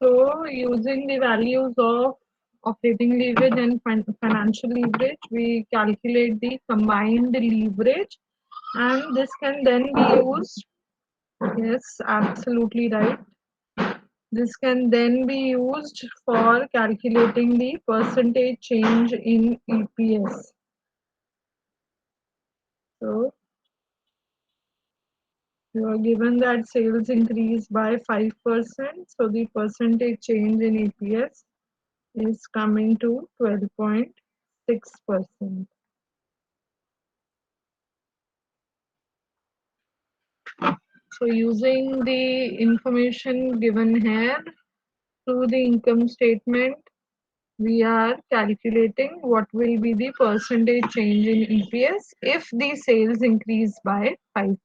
So using the values of operating leverage and financial leverage, we calculate the combined leverage, and this can then be used. Yes, absolutely right. This can then be used for calculating the percentage change in EPS. So you are given that sales increased by 5%, so the percentage change in EPS is coming to 12.6%. So using the information given here to the income statement, we are calculating what will be the percentage change in EPS if the sales increase by 5%.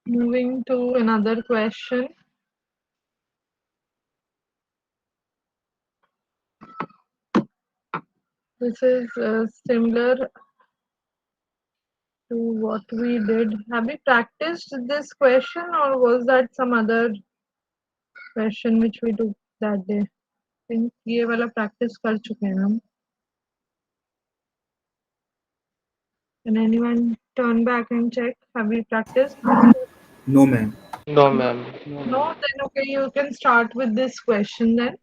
Moving to another question. This is similar to what we did. Have we practiced this question or was that some other question which we took that day? I think ये वाला practice कर चुके हैं हम. Can anyone turn back and check? Have we practiced? No, ma'am. No, ma'am. No, then okay, you can start with this question then.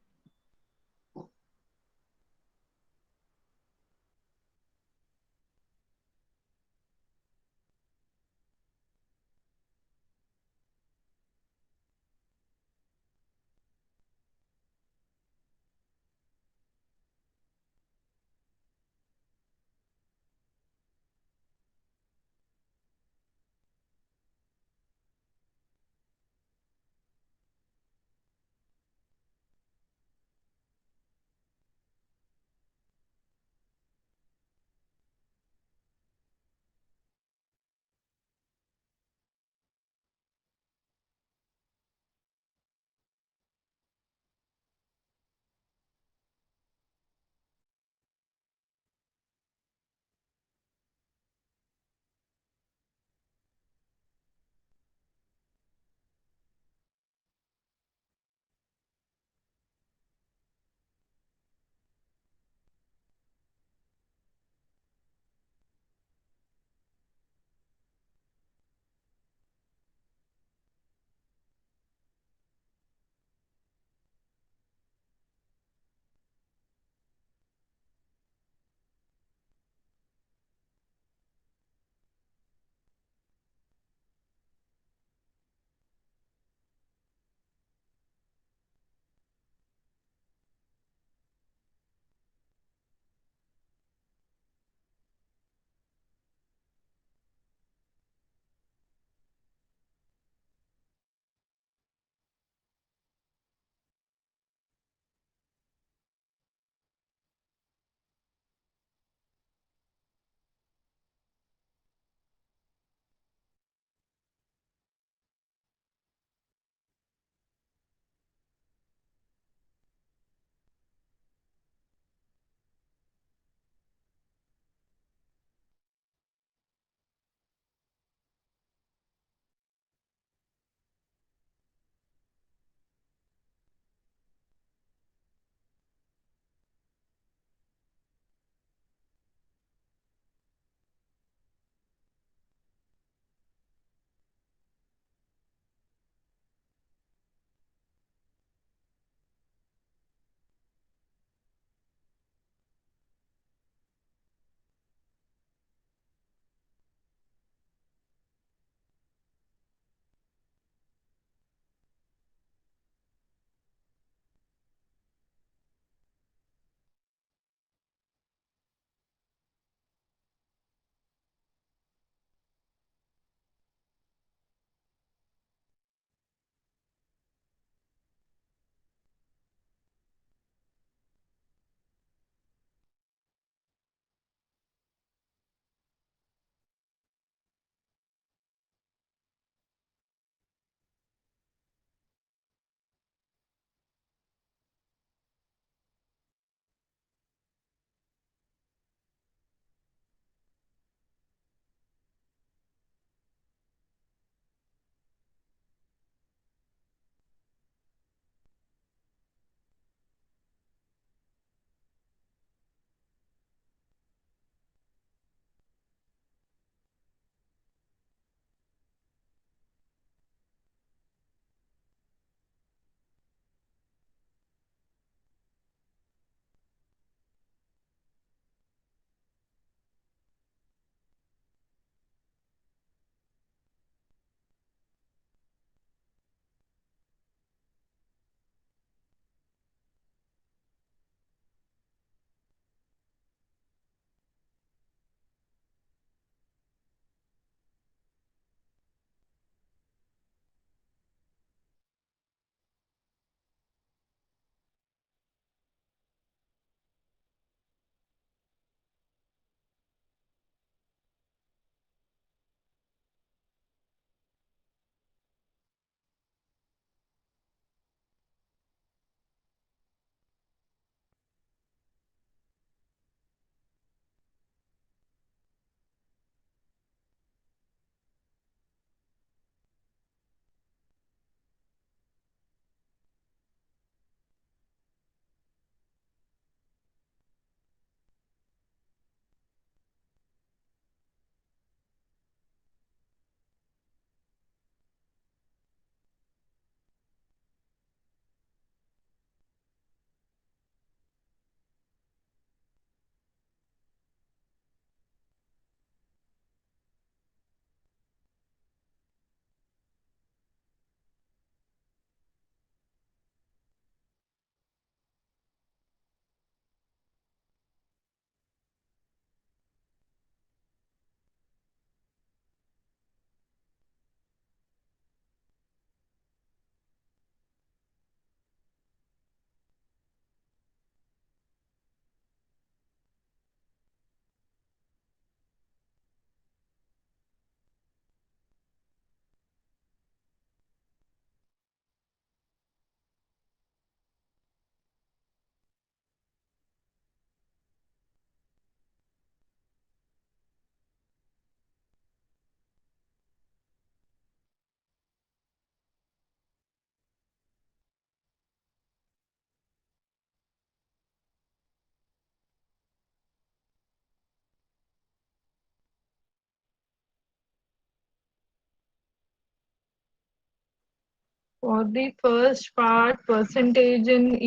For the first part, percentage in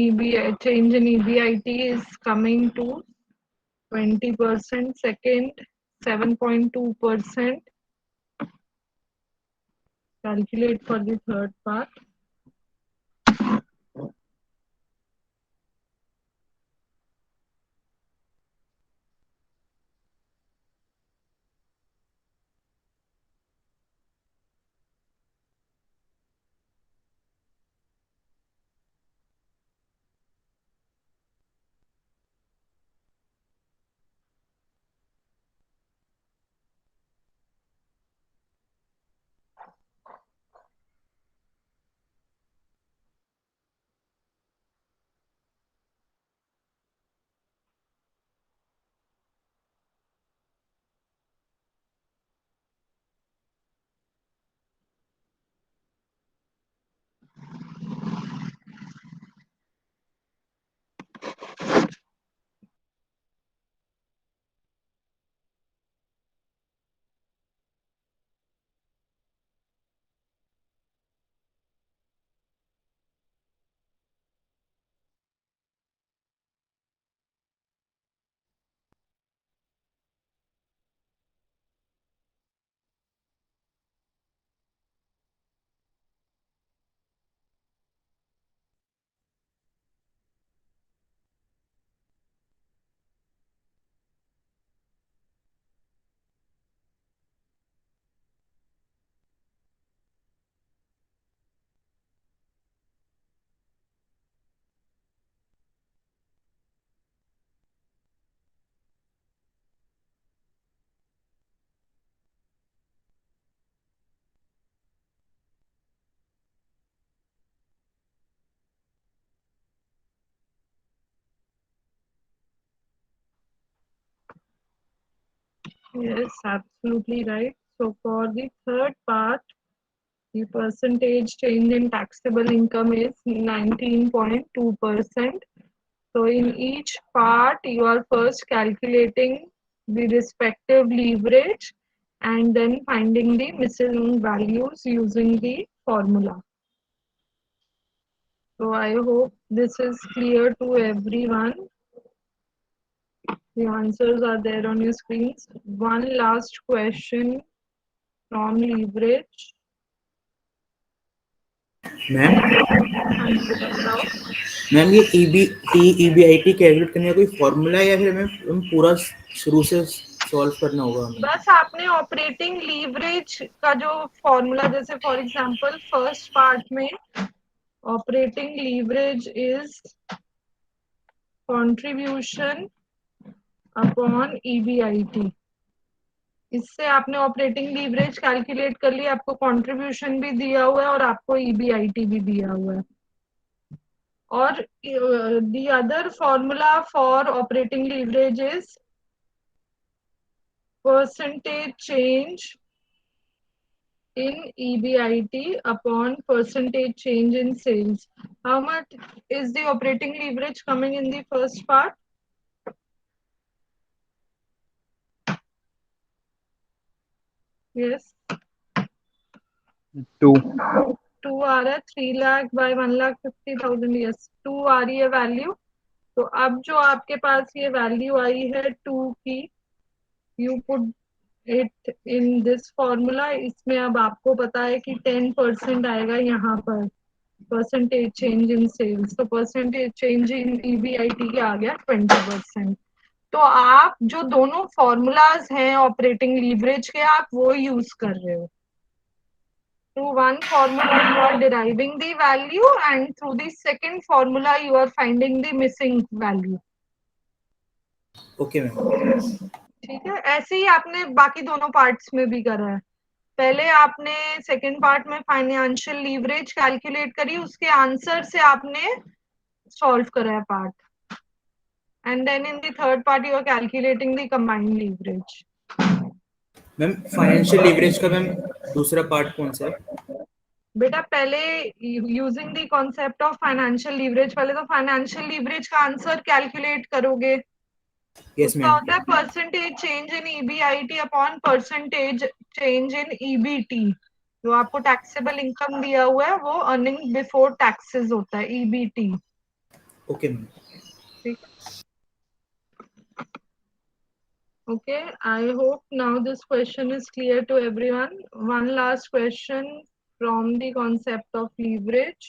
change in EBIT is coming to 20%. Second, 7.2%. Calculate for the third part. Yes, absolutely right. So for the third part, the percentage change in taxable income is 19.2%. So in each part, you are first calculating the respective leverage and then finding the missing values using the formula. So I hope this is clear to everyone. The answers are there on your screens. One last question from leverage. Ma'am हाँ जी बेटा बताओ. Ma'am ये EBIT calculate करने का कोई formula है या फिर हमें पूरा शुरू से सॉल्व करना होगा हमें? बस आपने ऑपरेटिंग लीवरेज का जो फॉर्मूला, जैसे फॉर एग्जांपल फर्स्ट पार्ट में operating leverage is contribution upon EBIT. इससे आपने ऑपरेटिंग लीवरेज कैलकुलेट कर लिया, आपको कंट्रीब्यूशन भी दिया हुआ है और आपको ईबीआईटी भी दिया हुआ है. और the other formula for operating leverage is percentage change in EBIT upon percentage change in sales. How much is the operating leverage coming in the first part? Yes. 2. 2 आ रहा है. 3 लाख बाय 1,50,000. यस, 2 आ रही है value. तो अब जो आपके पास ये value आई है 2 की, you put it in this formula. इसमें अब आपको पता है कि 10% आएगा यहाँ पर परसेंटेज चेंज इन सेल्स. तो परसेंटेज चेंज इन ईबीआईटी के आ गया 20%. तो आप जो दोनों फॉर्मूलाज हैं ऑपरेटिंग लीवरेज के, आप वो यूज कर रहे हो. Through one formula you are deriving the value and through the second formula you are finding the missing value. Okay ma'am. ठीक है. ऐसे ही आपने बाकी दोनों पार्ट्स में भी करा है. पहले आपने सेकंड पार्ट में फाइनेंशियल लीवरेज कैलकुलेट करी, उसके आंसर से आपने सॉल्व करा है part. And then in the third part you are calculating the combined leverage. Ma'am financial leverage का मैम दूसरा पार्ट कौन सा है? बेटा पहले using the concept of financial leverage, पहले तो फाइनेंशियल लीवरेज का आंसर कैलकुलेट करोगे. यस उसका मैम. होता है percentage change in EBIT upon percentage change in EBT. जो आपको टैक्सेबल इनकम दिया हुआ है वो अर्निंग बिफोर टैक्सेस होता है, ईबीटी। Okay ma'am. ठीक है, okay, I hope now this question is clear to everyone. One last question from the concept of leverage.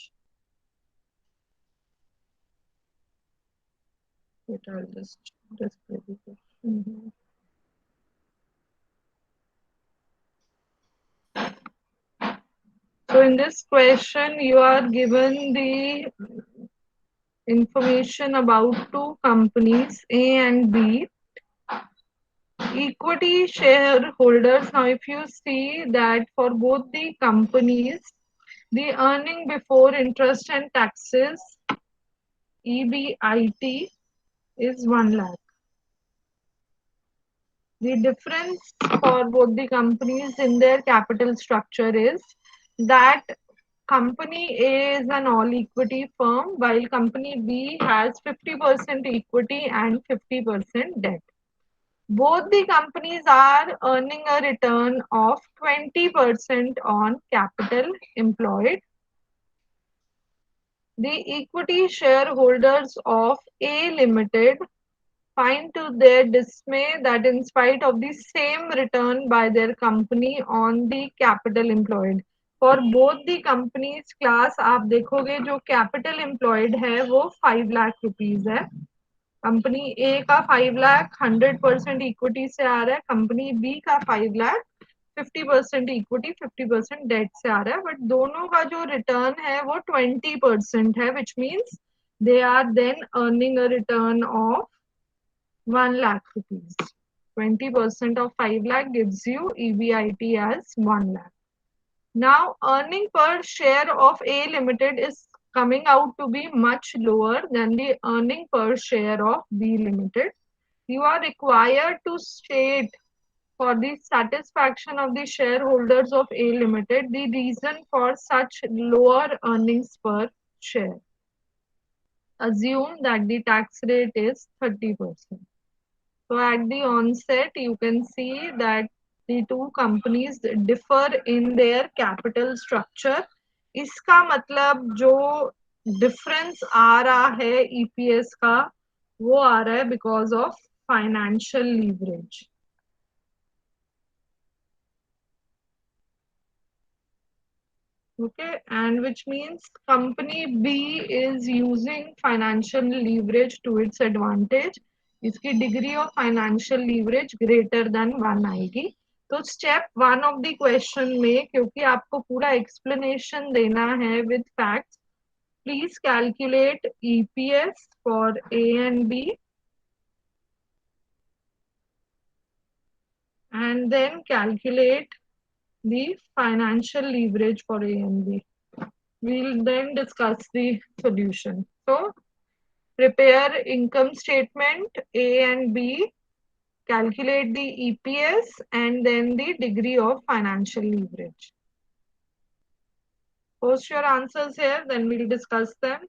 Wait, I'll just display the question here. So in this question, you are given the information about two companies, A and B. Equity shareholders, now if you see that for both the companies, the earning before interest and taxes, EBIT, is 1 lakh. The difference for both the companies in their capital structure is that company A is an all equity firm while company B has 50% equity and 50% debt. Both the companies are earning a return of 20% on capital employed. The equity shareholders of A Limited find to their dismay that in spite of the same return by their company on the capital employed, for both the companies class आप देखोगे जो capital employed है वो 5 lakh rupees है। Company ए का 5 lakh 100% equity से आ रहा है, कंपनी बी का 5 लाख 50% इक्विटी 50% डेट से आ रहा है, बट दोनों का जो रिटर्न है वो 20% है, which means they are then earning a return of 1 lakh rupees. 20% of 5 lakh gives you EBIT as 1 lakh. Now, earning per share of A Limited is coming out to be much lower than the earning per share of B Limited. You are required to state for the satisfaction of the shareholders of A Limited the reason for such lower earnings per share. Assume that the tax rate is 30%. So at the onset, you can see that the two companies differ in their capital structure. इसका मतलब जो difference आ रहा है EPS का वो आ रहा है because of financial leverage. Okay, and which means company B is using financial leverage to its advantage. इसकी degree of financial leverage greater than 1 आएगी। तो स्टेप 1 ऑफ द क्वेश्चन में क्योंकि आपको पूरा एक्सप्लेनेशन देना है with facts, please calculate EPS for A and B and then calculate the financial leverage for A and B. We'll then discuss the solution. So, prepare income statement A and B, calculate the EPS and then the degree of financial leverage. Post your answers here, then we'll discuss them.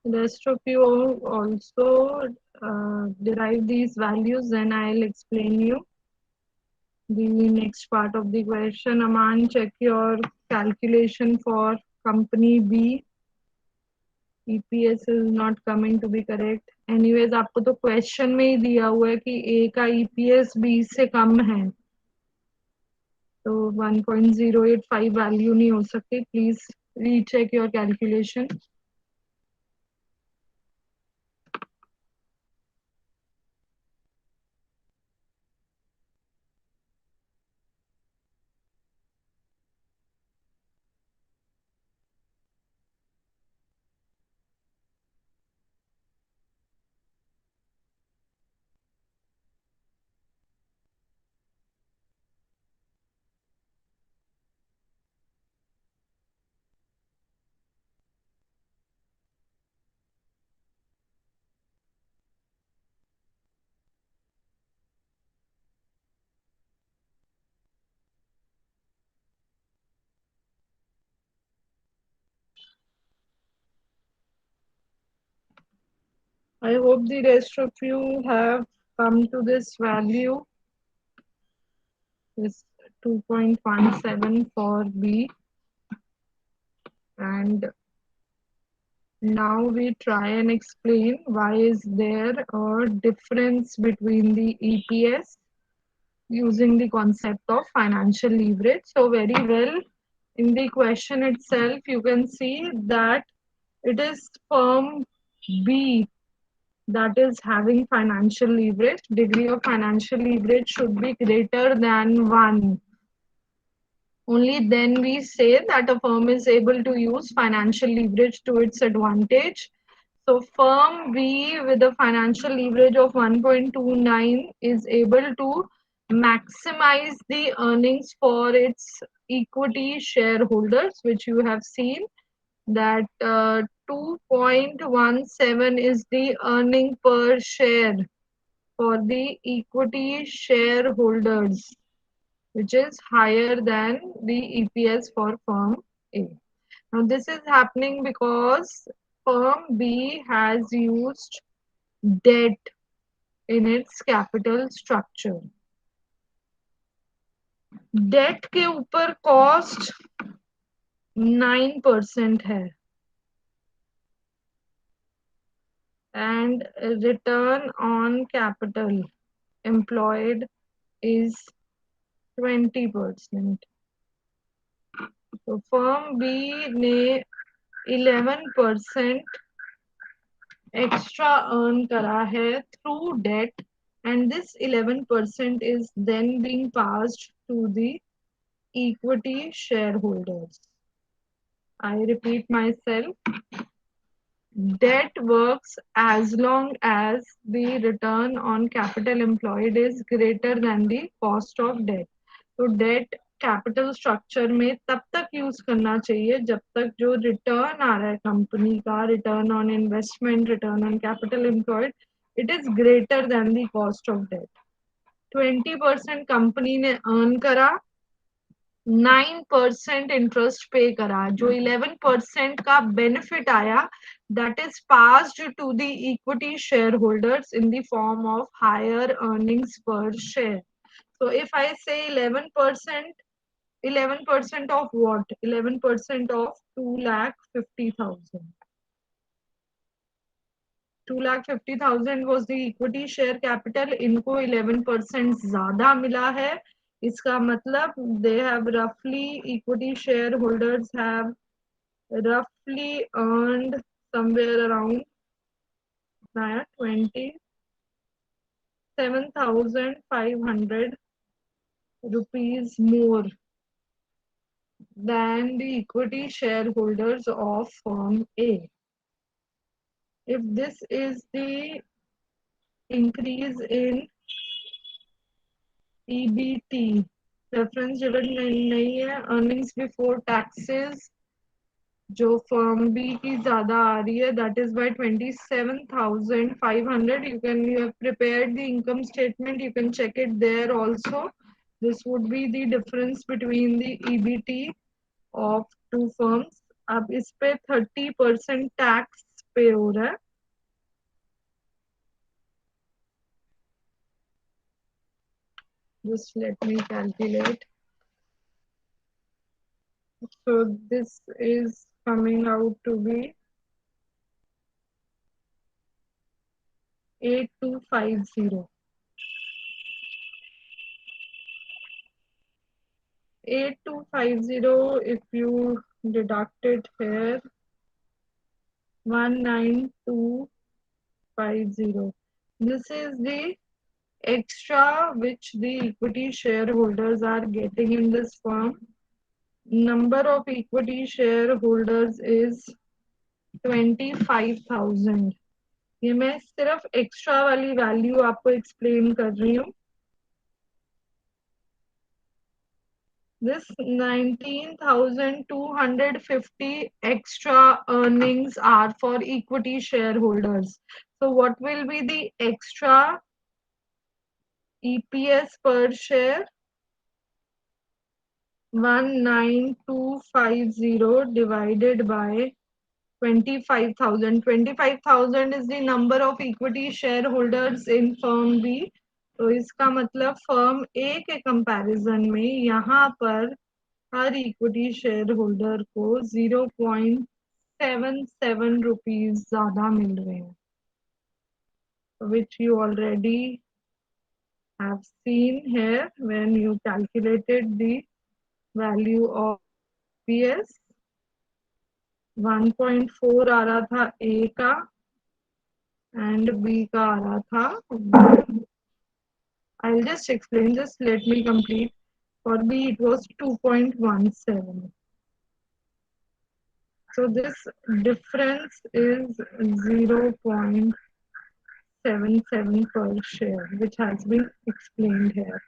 Rest of you also derive these values, then I'll explain you the next part of the question. Aman, check your calculation for company B. EPS is not coming to be correct. Anyways, आपको तो question में ही दिया हुआ है कि A का EPS B से कम है, तो 1.085 वैल्यू नहीं हो सकती. Please recheck your calculation. I hope the rest of you have come to this value. Is 2.17 for B, and now we try and explain why is there a difference between the EPS using the concept of financial leverage. So very well, in the question itself you can see that it is firm B that is having financial leverage. Degree of financial leverage should be greater than 1. Only then we say that a firm is able to use financial leverage to its advantage. So firm B with a financial leverage of 1.29 is able to maximize the earnings for its equity shareholders, which you have seen that 2.17 is the earning per share for the equity shareholders, which is higher than the EPS for firm A. Now this is happening because firm B has used debt in its capital structure. Debt के ऊपर cost 9% है and return on capital employed is 20%. तो firm B ने 11% extra earn करा है through date, and this 11% is then being passed to the equity shareholders. I repeat myself, debt works as long as the return on capital employed is greater than the cost of debt. तो debt capital structure में तब तक use करना चाहिए जब तक जो return आ रहा है कंपनी का, return on investment, return on capital employed, it is greater than the cost of debt. 20% company ने अर्न करा, 9% इंटरेस्ट पे करा, जो 11% का बेनिफिट आया that is passed to the equity shareholders in the form of higher earnings per share. So if I say 11%, 11% of what? 11% of 2,50,000. 2,50,000 was the equity share capital. इनको 11% ज्यादा मिला है. इसका मतलब they have roughly, equity shareholders have roughly earned somewhere around 27,500 rupees more than the equity shareholders of firm A. If this is the increase in EBT, reference dividend नहीं है, earnings before taxes जो firm B की ज्यादा आ रही है, that is by 27,500. You have prepared the income statement, you can check it there also. This would be the difference between the EBT of two firms. अब इस पे 30% tax पे हो रहा है. Just let me calculate. So this is coming out to be 8250. 8250, if you deduct it here, 19250. This is the extra which the equity shareholders are getting in this firm. Number of equity shareholders is 25,000. ये मैं सिर्फ extra वाली value आपको explain कर रही हूँ. This 19,250 extra earnings are for equity shareholders. So what will be the extra EPS per share? 19250 divided by 25,000. 25,000 is the number of equity shareholders in firm B. तो इसका मतलब फर्म ए के comparison में यहाँ पर हर इक्विटी शेयर होल्डर को 0.77 rupees ज्यादा मिल रहे हैं, which you already have seen here when you calculated the value of PS. 1.4 आ रहा था A का and B का आ रहा था 1. I'll just explain, just let me complete. For B it was 2.17. So this difference is 0.77 per share, which has been explained here.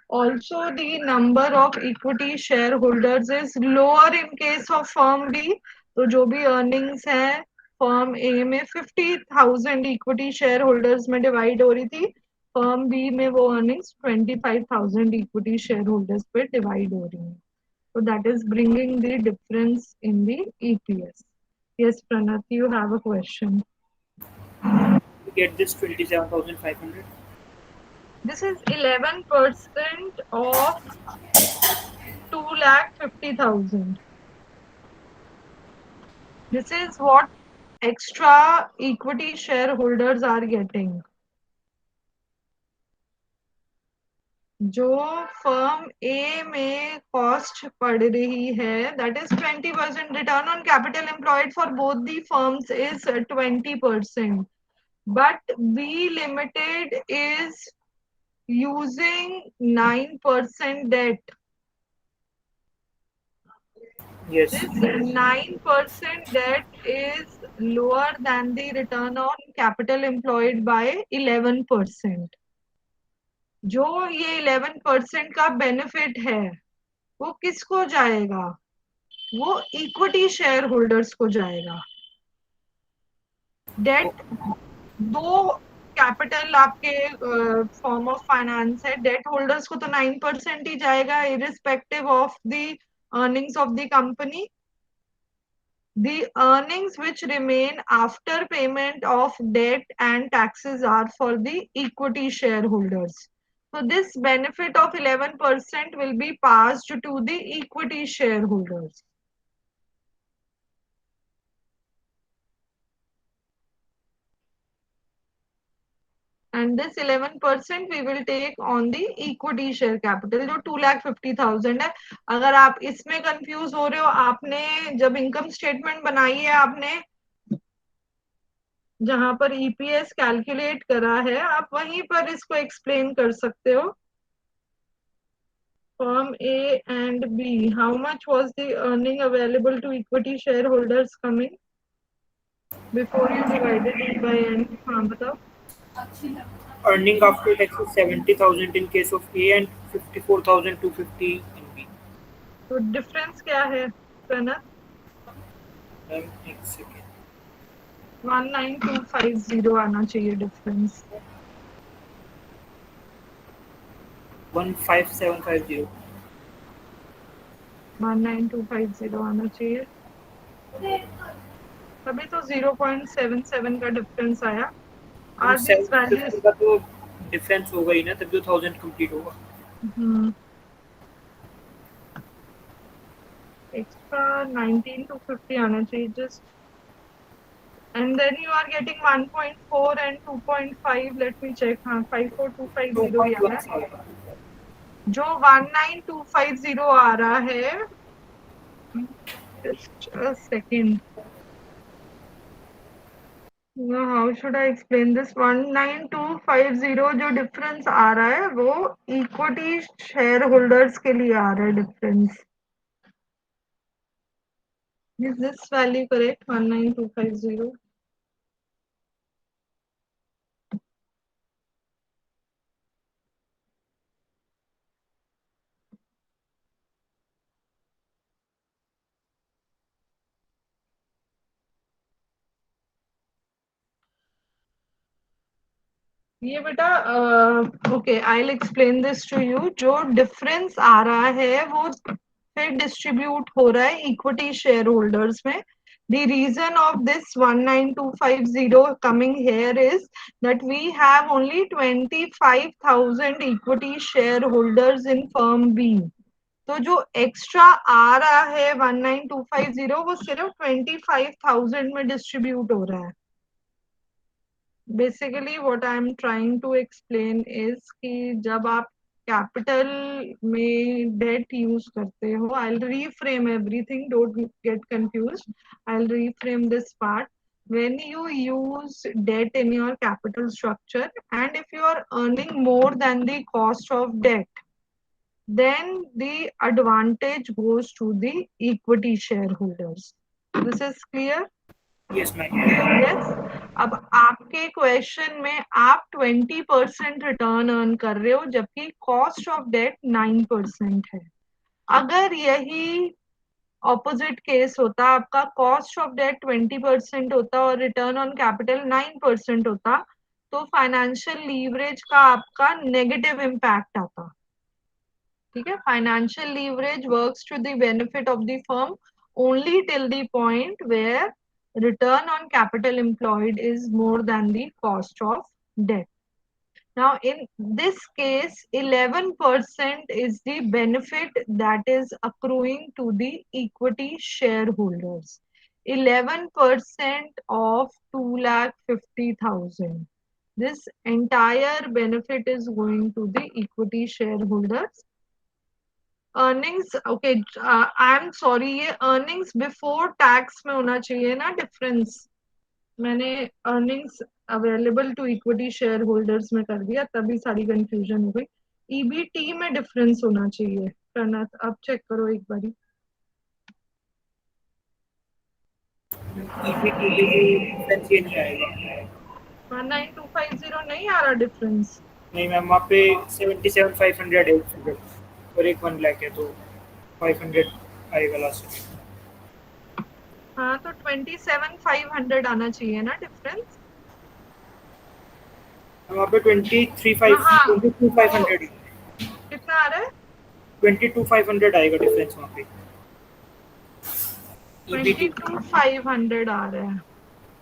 Also, the number of equity shareholders is lower in case of firm B. तो जो भी earnings है firm A में 50,000 equity shareholders में divide हो रही थी, firm B में वो earnings 25,000 equity shareholders पे divide हो रही हैं. So that is bringing the difference in the EPS. Yes, Pranath, you have a question. We get this 27,500. This is 11% of 2,50,000. This is what extra equity shareholders are getting. जो firm ए में cost पड़ रही है, that is 20%. Return on capital employed for both the firms is 20%. But B Limited is using 9% debt. Yes. This 9% debt is lower than the return on capital employed by 11%. जो ये 11% का benefit है वो किसको जाएगा? वो इक्विटी शेयर होल्डर्स को जाएगा. डेट दो कैपिटल आपके फॉर्म ऑफ फाइनेंस है, डेट होल्डर्स को तो 9% ही जाएगा irrespective of the earnings of the company. The earnings which remain after payment of debt and taxes are for the equity shareholders. So this benefit of 11% will be passed to the equity shareholders. And this 11% we will take on the equity share capital जो 2,50,000 है. अगर आप इसमें confuse हो रहे हो, आपने जब इनकम स्टेटमेंट बनाई है, आपने जहां पर ईपीएस कैलकुलेट करा है, आप वहीं पर इसको एक्सप्लेन कर सकते हो. Firm A and B, how much was the earning available to equity shareholders coming before you divided it by n? हाँ बताओ. Earning after tax is 70,000 in case of A and 54,250 in B. तो difference क्या है प्रणत? Ma'am, एक second. 19250 आना चाहिए difference. 15750. 19250 आना चाहिए. तभी तो 0.77 का डिफरेंस आया। तो आर दिस 750 वैल्यूज का तो डिफरेंस होगा ही ना, तभी तो 1000 कंप्लीट होगा। एक्स्ट्रा 19 to 50 आना चाहिए just, and then you are getting 1.4 and 2.5. let me check, हाँ 54250 ही आ रहा 2.1 है। से होगा। जो 19250 आ रहा है, just a second, how should I explain this? 19250 जो डिफरेंस आ रहा है वो इक्विटी शेयर होल्डर्स के लिए आ रहा है difference. Is this value correct? 19250। ये बेटा okay, I will explain this to you. जो डिफरेंस आ रहा है वो फिर डिस्ट्रीब्यूट हो रहा है इक्विटी शेयर होल्डर्स में। The reason of this 19250 coming here is that we have only 25,000 equity shareholders in firm B. तो जो एक्स्ट्रा आ रहा है 19250 वो सिर्फ 25,000 में डिस्ट्रीब्यूट हो रहा है। Basically what I am trying to explain is कि जब आप कैपिटल में डेट यूज करते हो, I will reframe everything, don't get confused, I will reframe this part. when you use debt in your capital structure and if you are earning more than the cost of debt, then the advantage goes to the equity shareholders. This is clear? Yes ma'am. Yes. अब आपके question में आप 20% return earn कर रहे हो जबकि cost of date 9% है। अगर यही ऑपोजिट केस होता, आपका कॉस्ट ऑफ डेट 20% होता और रिटर्न ऑन कैपिटल 9% होता, तो फाइनेंशियल लीवरेज का आपका नेगेटिव इम्पैक्ट आता। ठीक है, financial leverage works to the benefit of the firm only till the point where return on capital employed is more than the cost of debt. Now, in this case, 11% is the benefit that is accruing to the equity shareholders. 11% of 2,50,000. This entire benefit is going to the equity shareholders. Earnings okay, I am sorry, ये earnings before tax में होना चाहिए ना difference. मैंने earnings available to equity share holders में कर दिया, तभी सारी कंफ्यूजन हो गई। ईबीटी में डिफरेंस होना चाहिए करना। अब चेक करो एक बारी। ईबीटी के लिए डिफरेंस ये नहीं आएगा। 19250 नहीं आ रहा डिफरेंस? नहीं मैम, वहाँ पे 77,500 है फिगर और एक 1 लाख है, तो 500 आएगा लास्ट में। हाँ तो 27,500 आना चाहिए ना डिफरेंस। वहाँ पे 23,500 हाँ 22,500 कितना आ रहा है? 22,500 आएगा डिफरेंस वहाँ पे ईबीटी। 22,500 आ रहा है।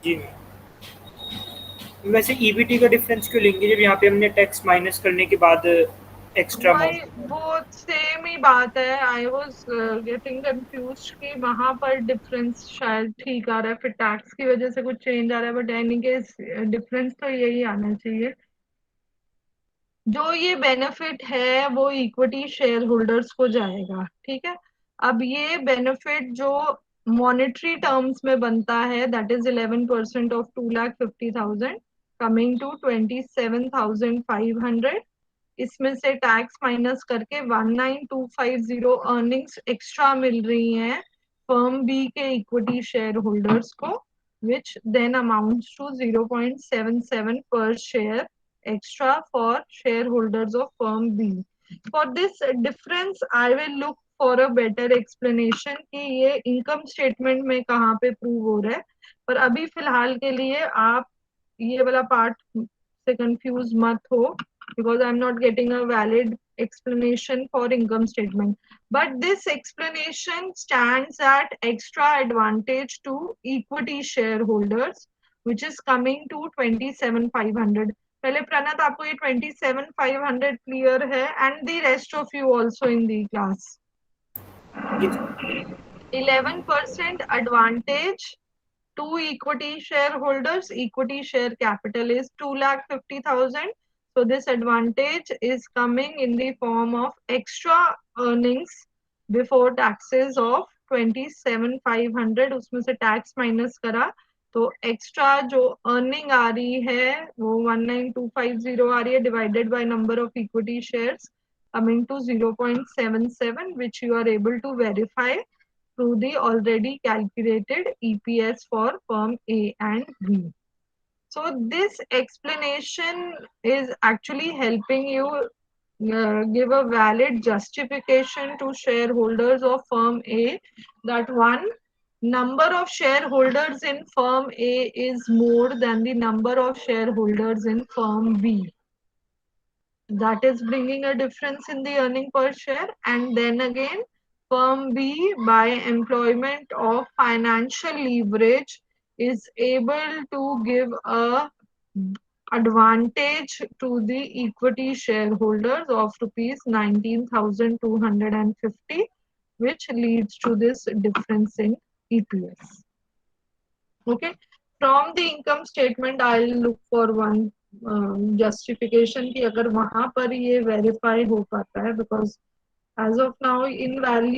जी मैम। वैसे ईबीटी का डिफरेंस क्यों लेंगे जब यहाँ पे हमने टैक्स माइनस करने के बाद एक्स्ट्रा वही, अमाउंट। वो सेम ही बात है। आई वॉज गेटिंग कंफ्यूज कि वहां पर डिफरेंस शायद ठीक आ रहा है, फिर टैक्स की वजह से कुछ चेंज आ रहा है, बट एनी केस डिफरेंस तो यही आना चाहिए। जो ये बेनिफिट है वो इक्विटी शेयर होल्डर्स को जाएगा। ठीक है, अब ये बेनिफिट जो मॉनेटरी टर्म्स में बनता है, that is 11% of 2,50,000 coming to 27,500। इसमें से टैक्स माइनस करके 19250 अर्निंग्स एक्स्ट्रा मिल रही हैं फर्म बी के इक्विटी शेयर होल्डर्स को, which then amounts to 0.77 per share extra for shareholders of firm B. For this difference, I will look for a better explanation कि ये income statement में कहाँ पे prove हो रहा है। पर अभी फिलहाल के लिए आप ये वाला पार्ट से कंफ्यूज मत हो, because I'm not getting a valid explanation for income statement. But this explanation stands at extra advantage to equity shareholders, which is coming to 27,500. पहले प्रणत आपको ये 27,500 क्लियर है, and the rest of you also in the class. 11% advantage to equity shareholders. Equity share capital is 2,50,000. So this advantage is coming in the form of extra earnings before taxes of 27,500. उसमें से tax minus करा तो extra जो earning आ रही है वो 19,250 आ रही है, divided by number of equity shares coming to 0.77, which you are able to verify through the already calculated EPS for firm A and B. So this explanation is actually helping you give a valid justification to shareholders of firm A that one, number of shareholders in firm A is more than the number of shareholders in firm B. That is bringing a difference in the earning per share. And then again, firm B, by employment of financial leverage, is able to give a advantage to the equity shareholders of rupees 19,250, which leads to this difference in EPS. Okay, from the income statement I'll look for one justification कि अगर वहां पर ये verify हो पाता है, because as of now in value